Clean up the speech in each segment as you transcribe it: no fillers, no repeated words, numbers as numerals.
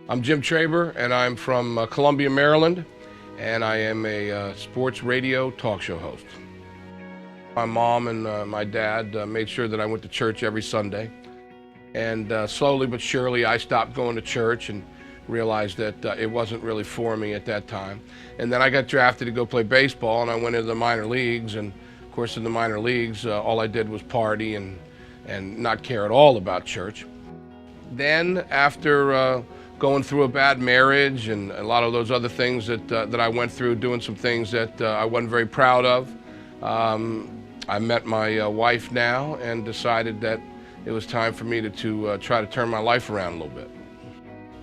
I'm Jim Traber, and I'm from Columbia, Maryland, and I am a sports radio talk show host. My mom and my dad made sure that I went to church every Sunday, and slowly but surely I stopped going to church and realized that it wasn't really for me at that time. And then I got drafted to go play baseball, and I went into the minor leagues, and of course in the minor leagues all I did was party and not care at all about church. Then after going through a bad marriage and a lot of those other things that I went through, doing some things that I wasn't very proud of, I met my wife now and decided that it was time for me to try to turn my life around a little bit.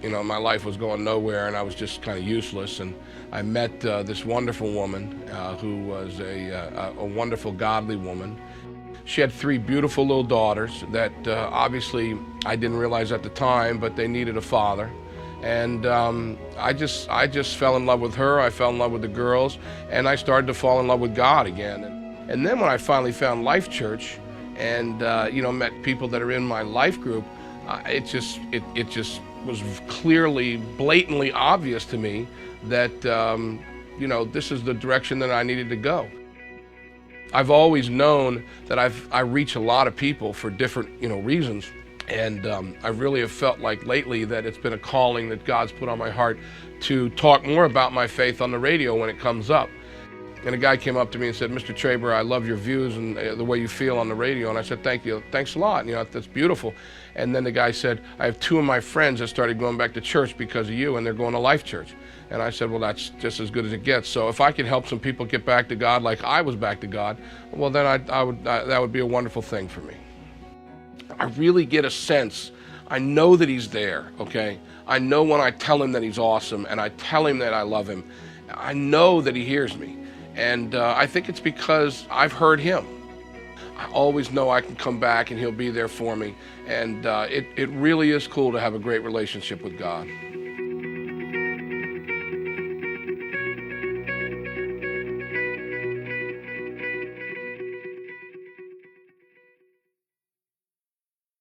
You know, my life was going nowhere and I was just kind of useless, and I met this wonderful woman who was a wonderful, godly woman. She had 3 beautiful little daughters that obviously I didn't realize at the time, but they needed a father. And I just fell in love with her. I fell in love with the girls, and I started to fall in love with God again. And then when I finally found Life.Church and met people that are in my life group, it just was clearly, blatantly obvious to me that this is the direction that I needed to go. I've always known that I reach a lot of people for different reasons, and I really have felt like lately that it's been a calling that God's put on my heart to talk more about my faith on the radio when it comes up. And a guy came up to me and said, "Mr. Traber, I love your views and the way you feel on the radio." And I said, "Thank you, thanks a lot, that's beautiful." And then the guy said, "I have 2 of my friends that started going back to church because of you, and they're going to Life.Church." And I said, "Well, that's just as good as it gets. So if I could help some people get back to God like I was back to God, well, then that would be a wonderful thing for me." I really get a sense. I know that He's there, okay? I know when I tell Him that He's awesome and I tell Him that I love Him, I know that He hears me. And I think it's because I've heard Him. I always know I can come back and He'll be there for me. And it really is cool to have a great relationship with God.